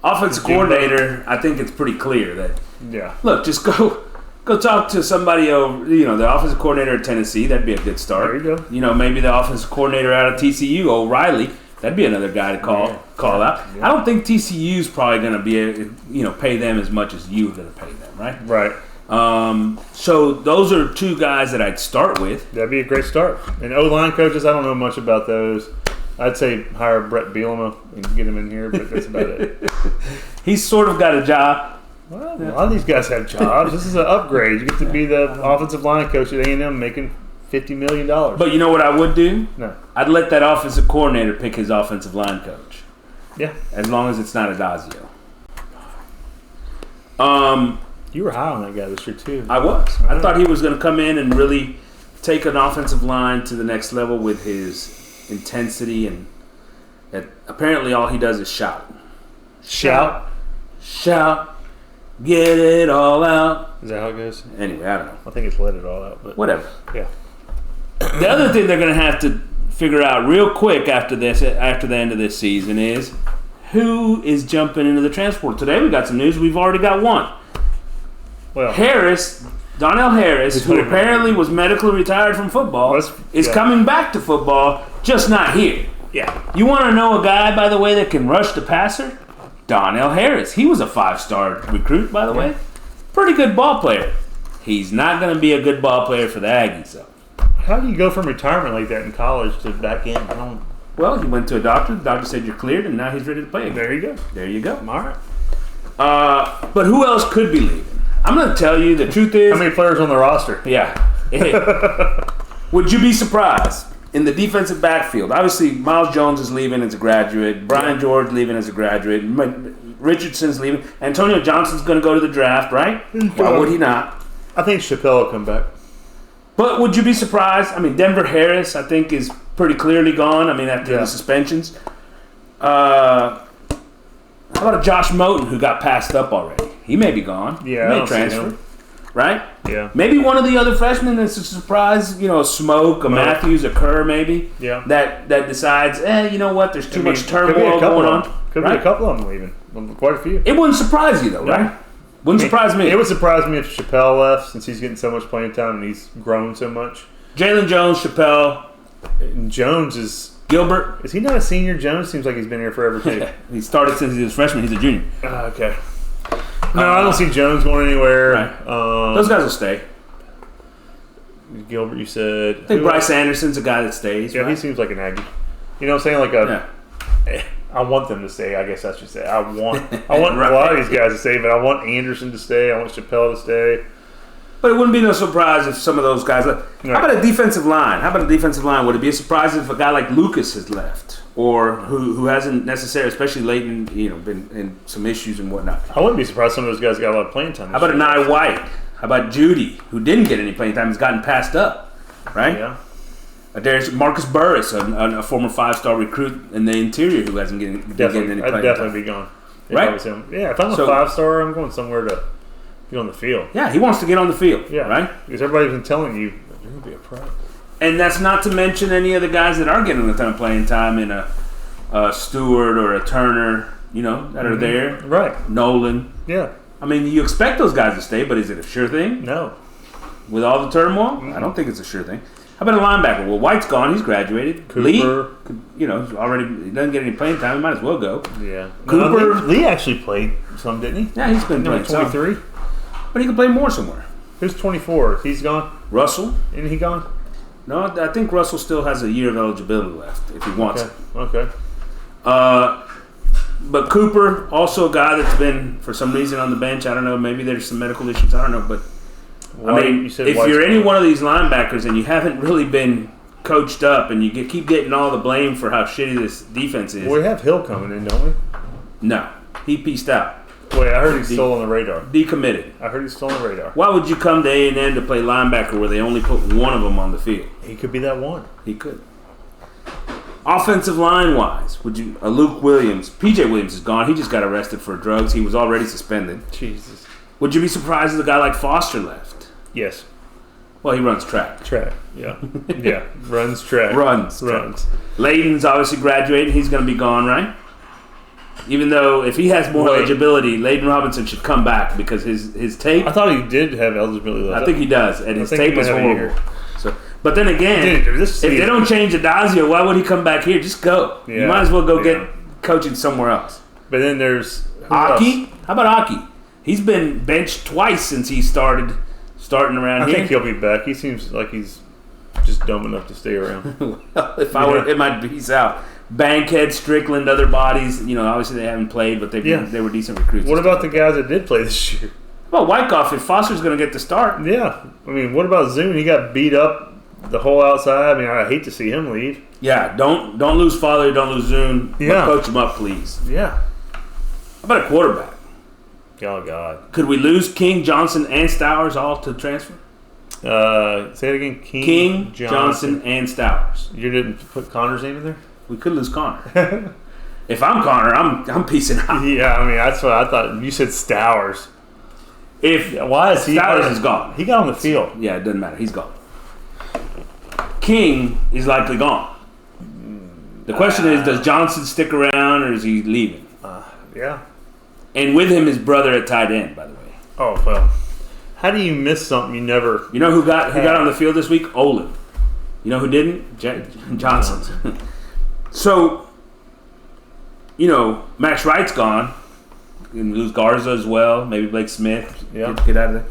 Offensive coordinator, I think it's pretty clear that. Yeah. Look, just go Go talk to somebody over, the offensive coordinator at Tennessee. That'd be a good start. There you go. Maybe the offensive coordinator out of TCU, O'Reilly. That'd be another guy to call out. Yeah. I don't think TCU's probably going to be, pay them as much as you're going to pay them, right? Right. So those are two guys that I'd start with. That'd be a great start. And O-line coaches, I don't know much about those. I'd say hire Brett Bielema and get him in here, but that's about it. He's sort of got a job. Well, a lot of these guys have jobs. This is an upgrade. You get to be the offensive line coach at A&M making $50 million. But you know what I would do? No. I'd let that offensive coordinator pick his offensive line coach. Yeah. As long as it's not Adazio. You were high on that guy this year, too. I was. I thought he was going to come in and really take an offensive line to the next level with his intensity. And apparently all he does is shout. Shout. Get it all out. Is that how it goes? Anyway, I don't know. I think it's let it all out. But whatever. Yeah. The other thing they're going to have to figure out real quick after the end of this season is who is jumping into the transport. Today we got some news. We've already got one. Well, Donnell Harris, who apparently was medically retired from football, is coming back to football, just not here. Yeah. You want to know a guy, by the way, that can rush the passer? Donnell Harris. He was a 5-star recruit, by the way. Pretty good ball player. He's not going to be a good ball player for the Aggies, though. How do you go from retirement like that in college to back in? Well, he went to a doctor. The doctor said you're cleared, and now he's ready to play again. There you go. All right. But who else could be leaving? I'm going to tell you, the truth is... How many players on the roster? Yeah. Would you be surprised? In the defensive backfield, obviously Miles Jones is leaving as a graduate. Brian George leaving as a graduate. Richardson's leaving. Antonio Johnson's going to go to the draft, right? Why would he not? I think Chappelle will come back. But would you be surprised? I mean, Denver Harris, I think, is pretty clearly gone. I mean, after the suspensions. How about a Josh Moten who got passed up already? He may be gone. Yeah, he may transfer. Right? Yeah. Maybe one of the other freshmen that's a surprise, a Smoke, a Matthews, a Kerr maybe. Yeah. That decides, you know what, there's too much turmoil going on. Could be a couple of them leaving. Quite a few. It wouldn't surprise you though, right? Wouldn't surprise me. It would surprise me if Chappelle left since he's getting so much playing time and he's grown so much. Jalen Jones, Chappelle. And Jones is... Gilbert. Is he not a senior? Jones seems like he's been here forever too. He started since he was a freshman. He's a junior. Okay. No, I don't see Jones going anywhere. Right. Those guys will stay. Gilbert, you said. I think Bryce Anderson's a guy that stays. Yeah, right? he seems like an Aggie. You know what I'm saying? I want them to stay, I guess I should say. I want right. A lot of these guys to stay, but I want Anderson to stay. I want Chappelle to stay. But it wouldn't be no surprise if some of those guys left. Right. How about a defensive line? Would it be a surprise if a guy like Lucas has left? Or who hasn't necessarily, especially late in, been in some issues and whatnot. I wouldn't be surprised some of those guys got a lot of playing time. How about a Nye White? How about Judy, who didn't get any playing time, has gotten passed up, right? Yeah. There's Marcus Burris, a former 5-star recruit in the interior who hasn't getting any playing time. I'd definitely be gone. Right? If I'm a 5-star, I'm going somewhere to get on the field. Yeah, he wants to get on the field, right? Because everybody's been telling you, you're going to be a pro. And that's not to mention any of the guys that are getting a ton of playing time in a Stewart or a Turner, that are there. Right. Nolan. Yeah. I mean, you expect those guys to stay, but is it a sure thing? No. With all the turmoil? I don't think it's a sure thing. How about a linebacker? Well, White's gone. He's graduated. Cooper. Lee, he doesn't get any playing time. He might as well go. Yeah. Cooper. No, Lee actually played some, didn't he? Yeah, he's been playing 23. some. But he can play more somewhere. Who's 24? He's gone? Russell. Isn't he gone? No, I think Russell still has a year of eligibility left if he wants it. Okay. But Cooper, also a guy that's been, for some reason, on the bench. I don't know. Maybe there's some medical issues. I don't know. But, if you're any one of these linebackers and you haven't really been coached up and you keep getting all the blame for how shitty this defense is. We have Hill coming in, don't we? No. He pieced out. Wait, I heard he's still on the radar. Decommitted. I heard he's still on the radar. Why would you come to A&M to play linebacker where they only put one of them on the field? He could be that one. He could. Offensive line-wise, Luke Williams. P.J. Williams is gone. He just got arrested for drugs. He was already suspended. Jesus. Would you be surprised if a guy like Foster left? Yes. Well, he runs track. Yeah. Yeah. Runs track. Runs. Runs. Layton's obviously graduating. He's going to be gone, right? Even though if he has more Wait. eligibility, Layden Robinson should come back because his tape. I thought he did have eligibility. I think he does, and his think tape he is might have a horrible. year. So, but then again, Dude, this if they season- don't change Adazio, why would he come back here? Just go. You Yeah, might as well go yeah. get coaching somewhere else. But then there's who else? Aggie? How about Aggie? He's been benched twice since he starting around I here. think he'll be back. He seems like he's just dumb enough to stay around. Well, if I were, it might be he's out. Bankhead, Strickland, other bodies. Obviously they haven't played, but they were decent recruits. What about the guys that did play this year? Well, Wyckoff? If Foster's going to get the start, Yeah, I mean, what about Zune? He got beat up the whole outside. I mean, I hate to see him leave. yeah. Don't lose Father. Don't lose Zune. But Yeah. coach him up, please. Yeah. How about a quarterback? Oh God. Could we lose King, Johnson, and Stowers all to transfer? Say it again. King, Johnson, and Stowers. You didn't put Connor's name in there? We could lose Connor. If I'm Connor, I'm peacing out. Yeah, I mean that's what I thought. You said Stowers. If Why is he? Stowers is gone. He got on the field. Yeah, it doesn't matter. He's gone. King is likely gone. The question is, does Johnson stick around or is he leaving? Yeah. And with him, his brother at tight end, by the way. Oh well. How do you miss something you never? You know who got on the field this week? Olin. You know who didn't? Johnson. So, Max Wright's gone. You can lose Garza as well. Maybe Blake Smith. Yeah. Get out of there.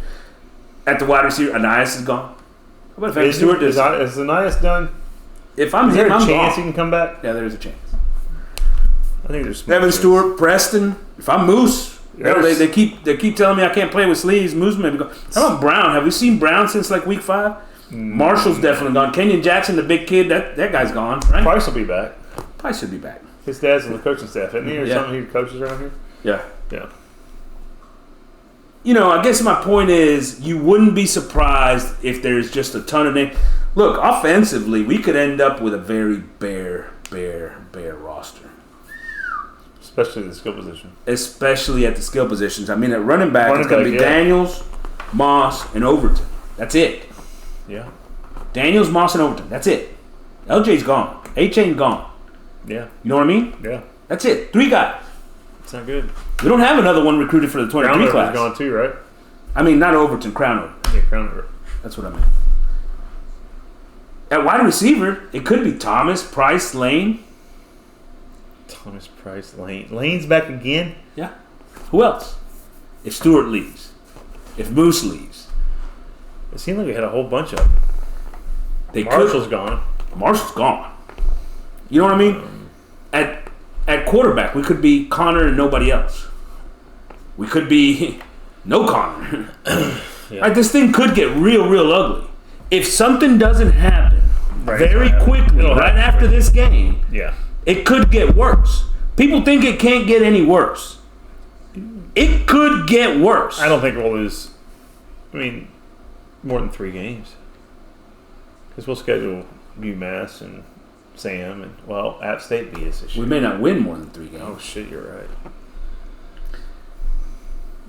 At the wide receiver, Anias is gone. How about if Evan Stewart does? Is Anias done? If I'm Is there him, a I'm chance he gone. can come back? Yeah, there's a chance. I think there's Evan Stewart, Preston. If I'm Moose, There's- they keep telling me I can't play with sleeves. Moose maybe go. How about Brown? Have we seen Brown since like week 5? Marshall's definitely gone. Kenyon Jackson, the big kid, that guy's gone. Right? Price will be back. Probably should be back. His dad's on the coaching staff, isn't he? Or Yeah. something he coaches around here? Yeah. Yeah. I guess my point is you wouldn't be surprised if there's just a ton of names. Look, offensively, we could end up with a very bare roster. Especially the skill position. Especially at the skill positions. I mean, at running back, it's going to be Running back, yeah. Daniels, Moss, and Overton. That's it. Yeah. Daniels, Moss, and Overton. That's it. LJ's gone. A-Chain gone. Yeah. You know what I mean? Yeah. That's it. 3 guys. It's not good. We don't have another one recruited for the 23 Crowner class. was gone too, right? I mean, not Overton, Crowner. Yeah, Crowner. That's what I meant. At wide receiver, it could be Thomas, Price, Lane. Thomas Price, Lane. Lane's back again? Yeah. Who else? If Stewart leaves. If Moose leaves. It seemed like we had a whole bunch of them. They Marshall's gone. could. Marshall's gone. You know what I mean? At quarterback, we could be Connor and nobody else. We could be no Connor. Yeah. Like, this thing could get real ugly. If something doesn't happen very quickly, It'll right happen. after this game, Yeah. it could get worse. People think it can't get any worse. It could get worse. I don't think we'll lose, more than 3 games. Because we'll schedule UMass and Sam and, App State beat us this year. We may not win more than 3 games. Oh, shit, you're right.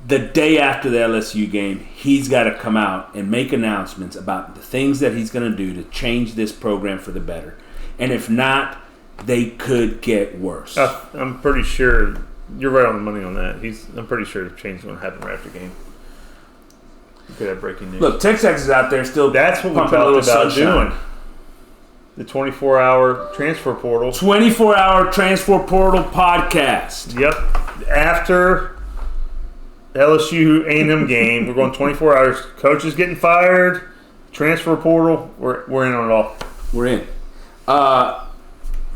The day after the LSU game, he's got to come out and make announcements about the things that he's going to do to change this program for the better. And if not, they could get worse. I'm pretty sure you're right on the money on that. I'm pretty sure the change is going to happen right after the game. You could have breaking news. Look, Texas is out there still. That's what we pumping a talked little about sunshine. doing. The 24-hour transfer portal. 24-hour transfer portal podcast. Yep. After LSU A&M game, we're going 24 hours. Coaches getting fired. Transfer portal. We're in on it all. We're in.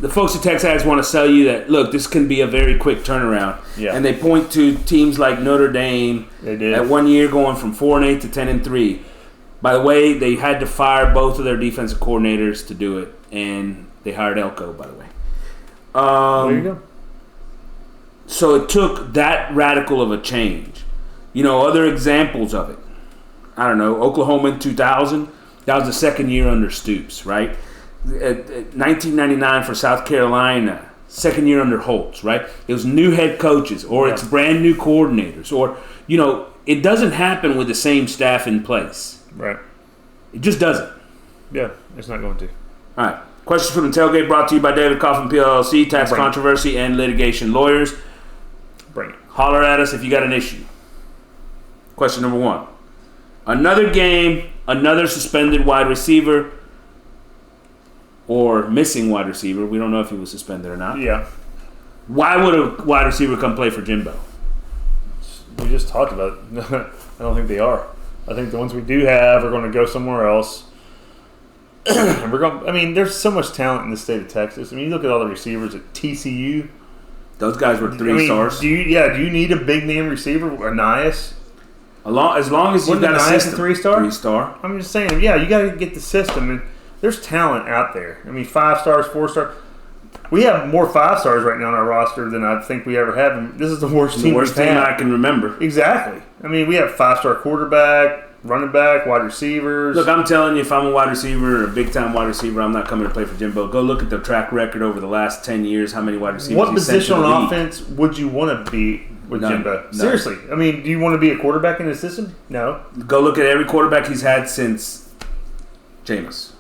The folks at Texas Ags want to sell you that, look, this can be a very quick turnaround. Yeah. And they point to teams like Notre Dame They did. at 1 year going from 4-8 to 10-3. By the way, they had to fire both of their defensive coordinators to do it, and they hired Elko, by the way. There you go. So it took that radical of a change. Other examples of it. I don't know, Oklahoma in 2000, that was the second year under Stoops, right? 1999 for South Carolina, second year under Holtz, right? It was new head coaches, or it's brand new coordinators, or, it doesn't happen with the same staff in place. Right. It just doesn't. Yeah, it's not going to. All right. Questions from the tailgate brought to you by David Coffin PLLC, tax controversy and litigation lawyers. Bring it. Holler at us if you got an issue. Question number 1. Another game, another suspended wide receiver or missing wide receiver. We don't know if he was suspended or not. Yeah. Why would a wide receiver come play for Jimbo? We just talked about it. I don't think they are. I think the ones we do have are going to go somewhere else. And we're going. I mean, there's so much talent in the state of Texas. I mean, you look at all the receivers at TCU. Those guys were 3 stars. Do you need a big name receiver? Anias? As long as you got a system. 3-star? 3-star. I'm just saying, yeah, you got to get the system. And there's talent out there. I mean, 5 stars, 4 stars. We have more 5 stars right now on our roster than I think we ever have. And this is the worst team we've had. I can remember. Exactly. I mean, we have 5-star quarterback, running back, wide receivers. Look, I'm telling you, if I'm a wide receiver, a big-time wide receiver, I'm not coming to play for Jimbo. Go look at the track record over the last 10 years, how many wide receivers What he's sent to position the on league. offense would you want to be with None. Jimbo? None. Seriously. I mean, do you want to be a quarterback in the system? No. Go look at every quarterback he's had since Jameis.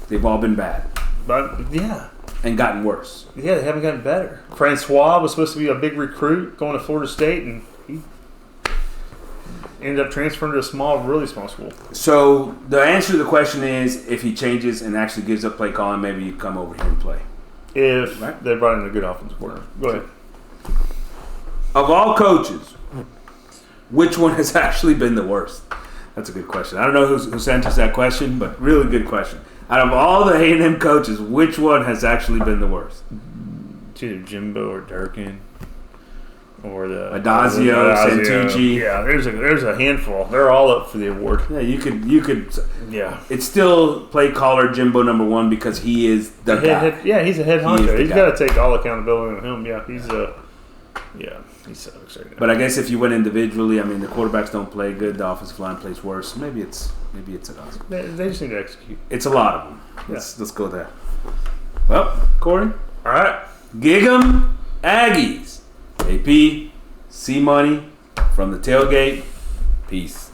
They've all been bad But, yeah. and gotten worse. Yeah, they haven't gotten better. Francois was supposed to be a big recruit going to Florida State, and he ended up transferring to a really small school. So the answer to the question is, if he changes and actually gives up play calling, maybe you come over here and play. If Right. they brought in a good offensive coordinator. Go ahead. Of all coaches, which one has actually been the worst? That's a good question. I don't know who sent us that question, but really good question. Out of all the A&M coaches, which one has actually been the worst? It's either Jimbo or Durkin. Or the Adazio, Santucci. Yeah, there's a handful. They're all up for the award. Yeah, you could. Yeah. It's still play caller Jimbo number 1 because he is the guy. He's a head He is honcho. the He's guy. got to take all accountability on him. Yeah, he sucks right now. But I guess if you went individually, I mean, the quarterbacks don't play good. The offensive line plays worse. Maybe it's Adazio. They just need to execute. It's a lot of them. Let's go there. Well, Corey. All right. Gig 'em Aggies. AP, C Money from the tailgate. Peace.